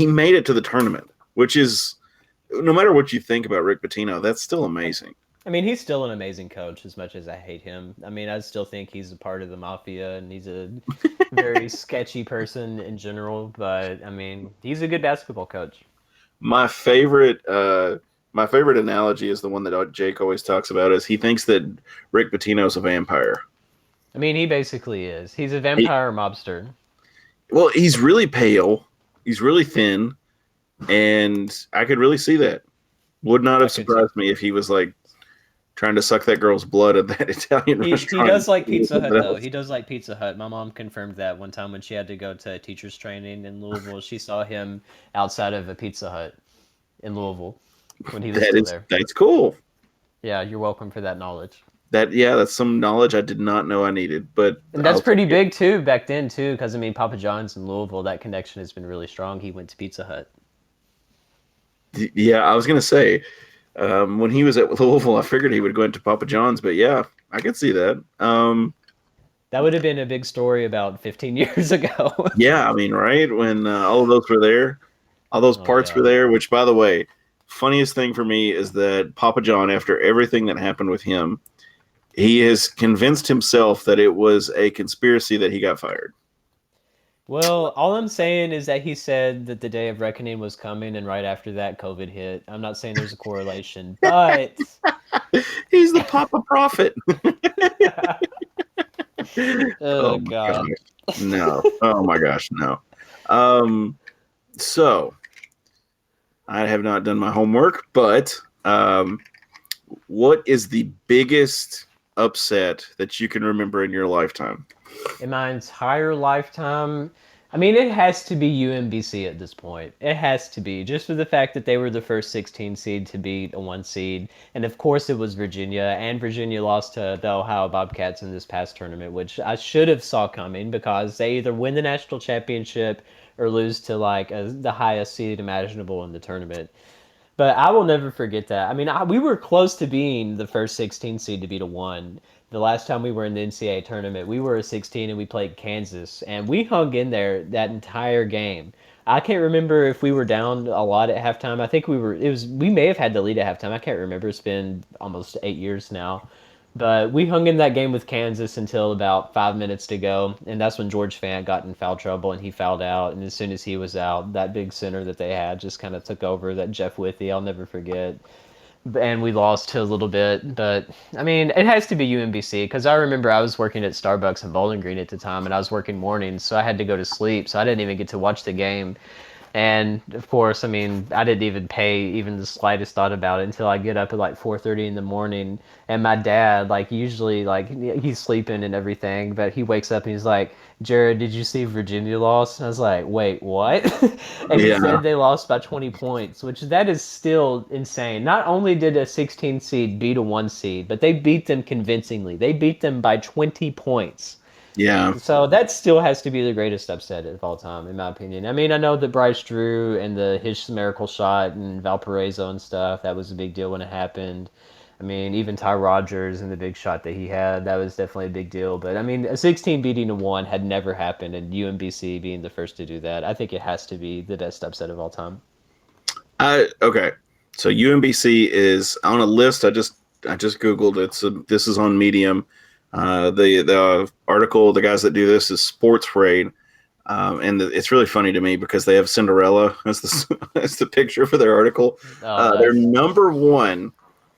made it to the tournament, which is no matter what you think about Rick Pitino, that's still amazing. I mean, he's still an amazing coach, as much as I hate him. I mean, I still think he's a part of the mafia and he's a very sketchy person in general. But I mean, he's a good basketball coach. My favorite my favorite analogy is the one that Jake always talks about is he thinks that Rick Pitino's a vampire. I mean, he basically is. He's a He, vampire mobster. well, he's really pale, he's really thin, and I could really see that. Would not I have could too. surprised me if he was like trying to suck that girl's blood at that Italian He restaurant. does like Pizza Hut What though. else? He does like Pizza Hut. My mom confirmed that one time when she had to go to teachers training in Louisville. She saw him outside of a Pizza Hut in Louisville when he was still there. That's cool. Yeah, you're welcome for that knowledge. That's some knowledge I did not know I needed, but And that's I'll take pretty it. big too back then too, because I mean Papa John's in Louisville, that connection has been really strong. He went to Pizza Hut. Yeah, I was gonna say when he was at Louisville, I figured he would go into Papa John's, but yeah, I could see that. That would have been a big story about 15 years ago. Yeah, I mean, right when all of those were there, all those Oh parts were yeah. there. Which, by the way, funniest thing for me is that Papa John, after everything that happened with him, he has convinced himself that it was a conspiracy that he got fired. Well, all I'm saying is that he said that the day of reckoning was coming, and right after that, COVID hit. I'm not saying there's a correlation, but He's the Papa Prophet. oh Oh my God. gosh. No. Oh my gosh, no. Um, so I have not done my homework, but what is the biggest upset that you can remember in your lifetime? In my entire lifetime, I mean, it has to be UMBC at this point. It has to be, just for the fact that they were the first 16 seed to beat a 1 seed. And of course, it was Virginia, and Virginia lost to the Ohio Bobcats in this past tournament, which I should have saw coming because they either win the national championship or lose to like the highest seed imaginable in the tournament. But I will never forget that. I mean, we were close to being the first 16 seed to beat a 1. The last time we were in the NCAA tournament, we were a 16 and we played Kansas, and we hung in there that entire game. I can't remember if we were down a lot at halftime. I think we were. It was. We may have had the lead at halftime. I can't remember. It's been almost 8 years now. But we hung in that game with Kansas until about 5 minutes to go, and that's when George Fant got in foul trouble and he fouled out. And as soon as he was out, that big center that they had just kind of took over. That Jeff Withey, I'll never forget. And we lost a little bit, but I mean, it has to be UMBC because I remember I was working at Starbucks in Bowling Green at the time, and I was working mornings, so I had to go to sleep, so I didn't even get to watch the game. And of course, I mean, I didn't even pay even the slightest thought about it until I get up at like 4:30 in the morning, and my dad, like usually, like he's sleeping and everything, but he wakes up and he's like, "Jared, did you see Virginia lost?" And I was like, "Wait, what?" And he Yeah. said they lost by 20 points, which that is still insane. Not only did a 16 seed beat a 1 seed, but they beat them convincingly. They beat them by 20 points. Yeah. So that still has to be the greatest upset of all time, in my opinion. I mean, I know that Bryce Drew and his miracle shot and Valparaiso and stuff, that was a big deal when it happened. I mean, even Ty Rogers and the big shot that he had, that was definitely a big deal. But I mean, a 16 beating a 1 had never happened, and UMBC being the first to do that, I think it has to be the best upset of all time. Okay. So UMBC is on a list. I just googled. This is on Medium. The article, the guys that do this is Sports Parade, and it's really funny to me because they have Cinderella as the as the picture for their article. Oh, Their nice. number one,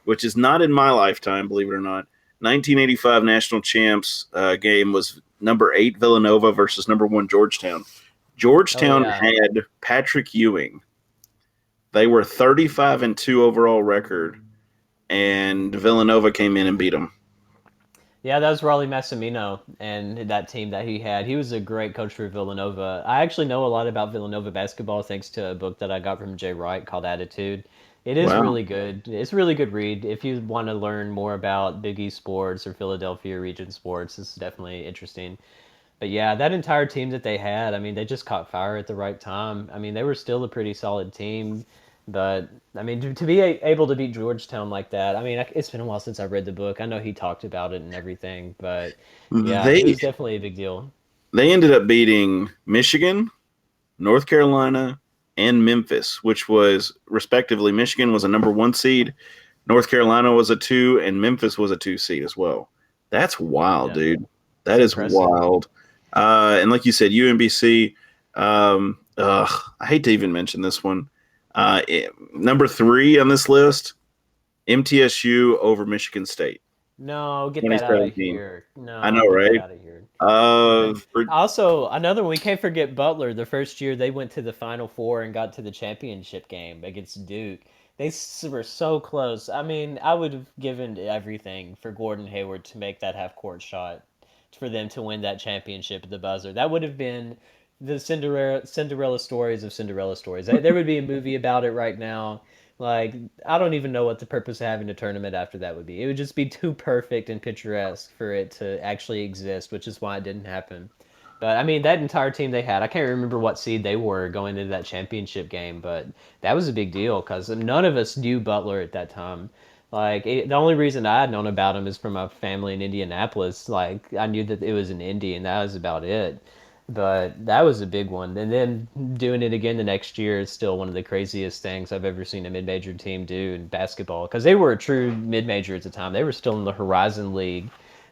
which is not in my lifetime, believe it or not, 1985 national champs game was number 8 Villanova versus number 1 Georgetown. Oh, Georgetown yeah. had Patrick Ewing. They were 35-2 overall record, and Villanova came in and beat them. Yeah, that was Raleigh Massimino and that team that he had. He was a great coach for Villanova. I actually know a lot about Villanova basketball thanks to a book that I got from Jay Wright called Attitude. It is Wow. really good. It's a really good read. If you want to learn more about Big East sports or Philadelphia region sports, it's definitely interesting. But yeah, that entire team that they had, I mean, they just caught fire at the right time. I mean, they were still a pretty solid team, but I mean, to be able to beat Georgetown like that, I mean, it's been a while since I read the book. I know he talked about it and everything, but yeah, it They was definitely a big deal. they ended up beating Michigan, North Carolina, and Memphis, which was respectively Michigan was a number 1 seed, North Carolina was a 2, and Memphis was a 2 seed as well. That's wild, Yeah, dude. it's That is impressive. wild. And like you said, UMBC. I hate to even mention this one. Number 3 on this list, MTSU over Michigan State, No, get that out of 2017. here. I know, No, get that right? out of here. Uh, But for, also, another one, we can't forget Butler. The first year they went to the Final Four and got to the championship game against Duke. Were so close. I mean, I would have given everything for Gordon Hayward to make that half court shot for them to win that championship at the buzzer. That would have been the Cinderella stories of Cinderella stories. There would be a movie about it right now. Like, I don't even know what the purpose of having a tournament after that would be. It would just be too perfect and picturesque for it to actually exist, which is why it didn't happen. But I mean, that entire team they had, I can't remember what seed they were going into that championship game, but that was a big deal because none of us knew Butler at that time. Like, the only reason I had known about him is from my family in Indianapolis. Like, I knew that it was in Indy, and that was about it. But that was a big one. And then doing it again the next year is still one of the craziest things I've ever seen a mid-major team do in basketball. Because they were a true mid-major at the time. They were still in the Horizon League.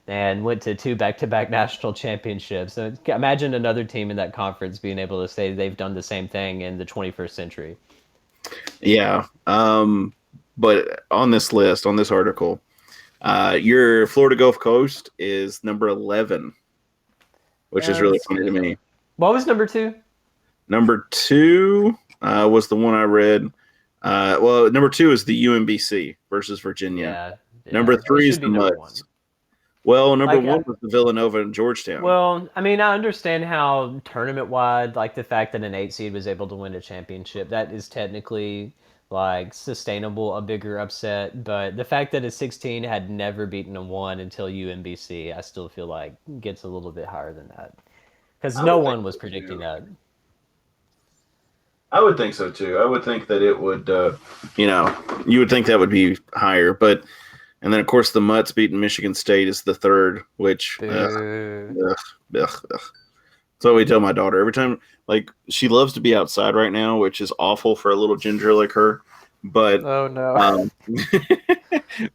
and went to 2 back-to-back national championships. So imagine another team in that conference being able to say they've done the same thing in the 21st century. Yeah. But on this list, on this article, your Florida Gulf Coast is number 11, which is Yeah, really that's funny to good. me. What was number 2? Number 2 was the one I read. Well, number 2 is the UMBC versus Virginia. Yeah, Number yeah. It 3 is should be the number Mutts. 1. Well, number Like, 1 was the Villanova and Georgetown. well, I mean, I understand how tournament-wide, like the fact that an 8 seed was able to win a championship, that is technically like sustainable, a bigger upset. But the fact that a 16 had never beaten a 1 until UMBC, I still feel like gets a little bit higher than that because I no would think one was so predicting too. that. I would think so too. I would think that it would, you would think that would be higher. But, and then of course the Mutts beating Michigan State is the third, which, Boo. ugh, ugh. So we tell my daughter every time, like she loves to be outside right now, which is awful for a little ginger like her. But, Oh no. um,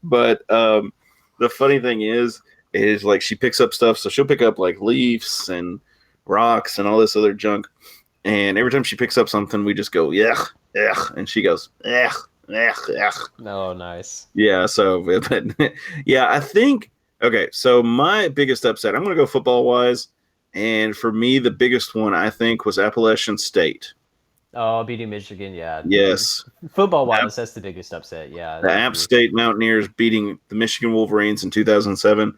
but the funny thing is like she picks up stuff. So she'll pick up like leaves and rocks and all this other junk. And every time she picks up something, we just go, yeah, yeah. And she goes, yeah, yeah, yeah. No, nice. Yeah. So, but yeah, I think, okay. So my biggest upset, I'm going to go football wise. And for me, the biggest one I think was Appalachian State. Oh, beating Michigan, yeah. I mean, Yes. football-wise, that's the biggest upset. Yeah, The I App agree. State Mountaineers beating the Michigan Wolverines in 2007.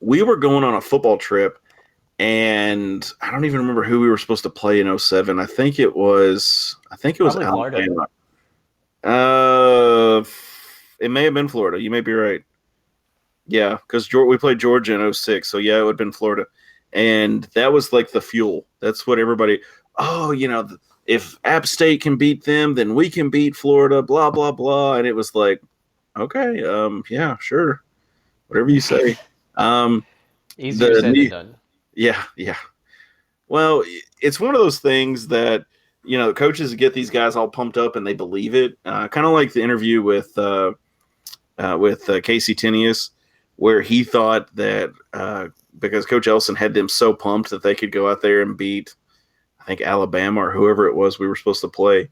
We were going on a football trip, and I don't even remember who we were supposed to play in '07. I think it was Probably Florida. Alabama. It may have been Florida. You may be right. Yeah, because we played Georgia in '06, so yeah, it would have been Florida. And that was like the fuel. That's what everybody, oh, if App State can beat them, then we can beat Florida, blah, blah, blah. And it was like, okay, yeah, sure. Whatever you say. Um, Easier the said than done. Yeah, yeah. Well, it's one of those things that coaches get these guys all pumped up and they believe it. Kind of like the interview with Casey Tinius, where he thought that because Coach Elson had them so pumped that they could go out there and beat, I think Alabama or whoever it was we were supposed to play.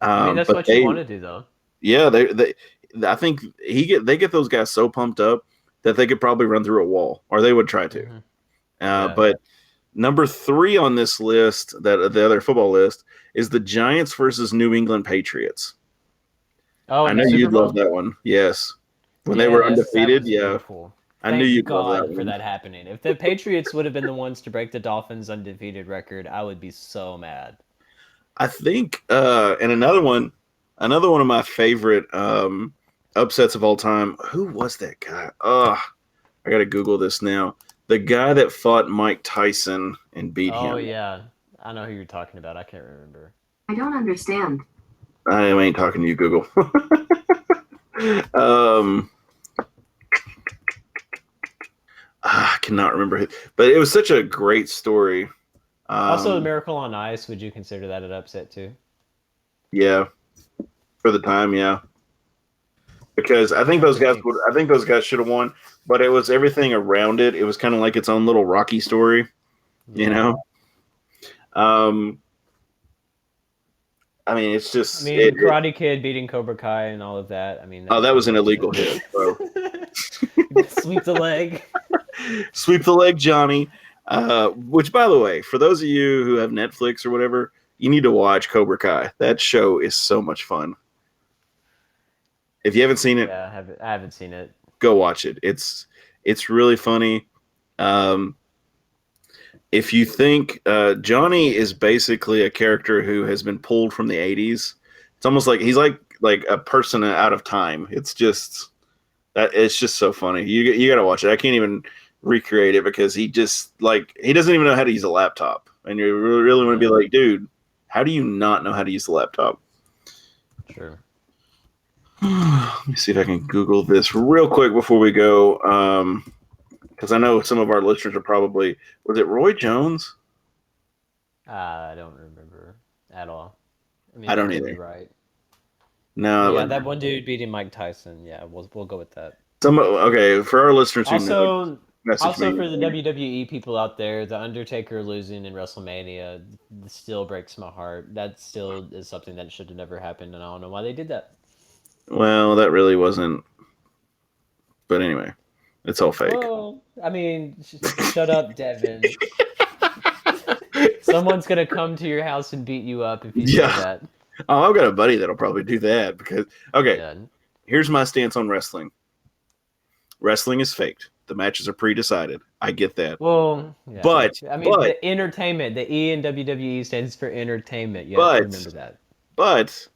I mean, that's But what you want to do, though. yeah, I think they get those guys so pumped up that they could probably run through a wall, or they would try to. Hmm. Yeah. But number 3 on this list, that the other football list, is the Giants versus New England Patriots. Oh, I in know the Super you'd love Bowl? that one. Yes, when they were Yes, that undefeated. was Yeah, beautiful. I knew Thank you'd love that God for one. that happening. If the Patriots would have been the ones to break the Dolphins' undefeated record, I would be so mad. I think, and another one of my favorite upsets of all time. Who was that guy? I got to Google this now. The guy that fought Mike Tyson and beat Oh, him. yeah. I know who you're talking about. I can't remember. I don't understand. I ain't talking to you, Google. um, I cannot remember who, but it was such a great story. Also, the Um, Miracle on Ice, would you consider that an upset, too? yeah, for the time, yeah. Because I think those guys should have won, but it was everything around it. It was kind of like its own little Rocky story, you Yeah. know. Um, I mean, it's I just mean, Karate Kid beating Cobra Kai and all of that. I mean, oh, that that was an was illegal hit. So. Sweep the leg. Sweep the leg, Johnny. Which, by the way, for those of you who have Netflix or whatever, you need to watch Cobra Kai. That show is so much fun. If you haven't seen it, Yeah, I haven't seen it. go watch it. It's really funny. Um, if you think Johnny is basically a character who has been pulled from the '80s, it's almost like he's like a person out of time. It's just so funny. You got to watch it. I can't even recreate it because he doesn't even know how to use a laptop, and you really want to be Yeah, like, dude, how do you not know how to use the laptop? sure. Let me see if I can Google this real quick before we go, because I know some of our listeners are probably, was it Roy Jones? I don't remember at all. I mean, I you don't could be either. right. No, Yeah, that one dude beating Mike Tyson. Yeah, we'll go with that. Okay, for our listeners who know, Also, message me. for the WWE people out there, the Undertaker losing in WrestleMania still breaks my heart. That still is something that should have never happened, and I don't know why they did that. Well, that really wasn't. But anyway, it's all fake. Well, I mean, shut up, Devin. Someone's gonna come to your house and beat you up if you say Yeah. that. Oh, I've got a buddy that'll probably do that because. Okay, Yeah. here's my stance on wrestling. Wrestling is faked. The matches are pre-decided. I get that. Well, yeah. But I mean, the entertainment, the E in WWE stands for entertainment. You have to remember that. But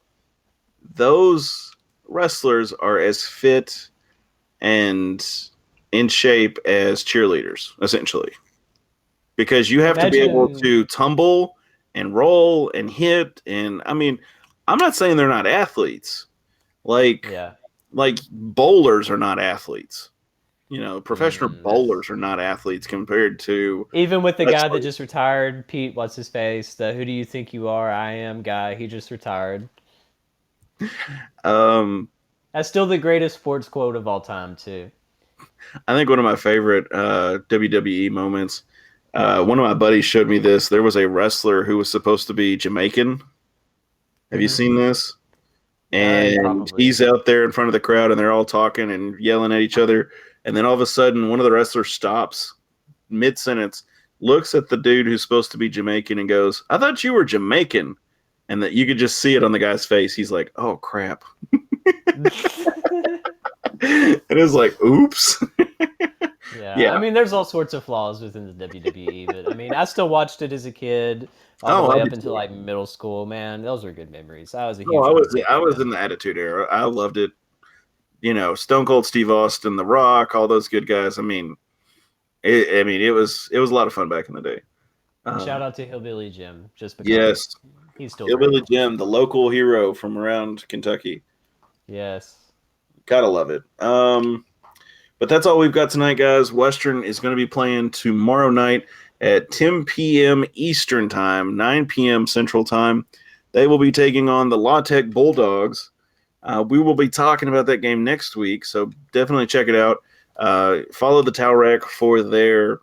those wrestlers are as fit and in shape as cheerleaders, essentially. Because you have to be able to tumble and roll and hit. And I mean, I'm not saying they're not athletes. Like bowlers are not athletes. Professional bowlers are not athletes compared to even with the guy that just retired, Pete, what's his face? The "Who do you think you are? I am" guy. He just retired. That's still the greatest sports quote of all time, too. I think one of my favorite WWE moments. One of my buddies showed me this. There was a wrestler who was supposed to be Jamaican. Have you seen this? And he's out there in front of the crowd, and they're all talking and yelling at each other. And then all of a sudden, one of the wrestlers stops mid-sentence, looks at the dude who's supposed to be Jamaican, and goes, "I thought you were Jamaican." And that you could just see it on the guy's face. He's like, "Oh crap!" And it's like, "Oops." Yeah. I mean, there's all sorts of flaws within the WWE, but I mean, I still watched it as a kid, all the way up until like middle school. Man, those are good memories. I was a huge. I was in the Attitude Era. I loved it. Stone Cold Steve Austin, The Rock, all those good guys. I mean, it was a lot of fun back in the day. Shout out to Hillbilly Jim, just because. Yes, he's still Hillbilly great. Jim, the local hero from around Kentucky. Yes, gotta love it. But that's all we've got tonight, guys. Western is going to be playing tomorrow night at 10 p.m. Eastern Time, 9 p.m. Central Time. They will be taking on the La Tech Bulldogs. We will be talking about that game next week, so definitely check it out. Follow the Towel Rack for their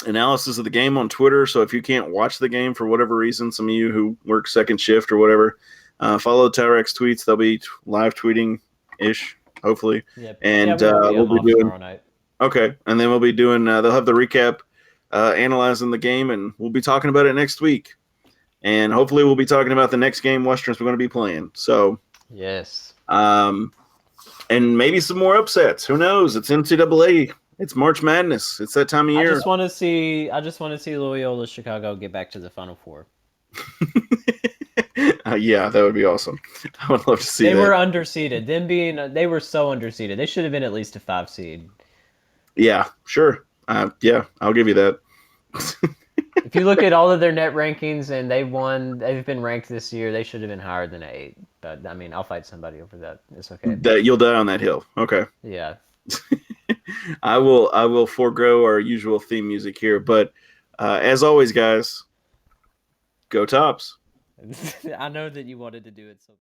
analysis of the game on Twitter. So if you can't watch the game for whatever reason, some of you who work second shift or whatever, follow the Towel Rack's tweets. They'll be live tweeting-ish, hopefully. Yep. And we'll be doing tomorrow night. Okay, and then we'll be doing. They'll have the recap, analyzing the game, and we'll be talking about it next week. And hopefully, we'll be talking about the next game Westerns we're going to be playing. So. Yes. And maybe some more upsets. Who knows? It's NCAA. It's March Madness. It's that time of year. I just want to see Loyola Chicago get back to the Final Four. Yeah, that would be awesome. I would love to see that. They were underseeded. They were so underseeded. They should have been at least a 5 seed. Yeah, sure. Yeah, I'll give you that. If you look at all of their net rankings and they've been ranked this year, they should have been higher than 8. But I mean, I'll fight somebody over that. It's okay. That you'll die on that hill. Okay. Yeah. I will forego our usual theme music here, but as always, guys, go Tops. I know that you wanted to do it so.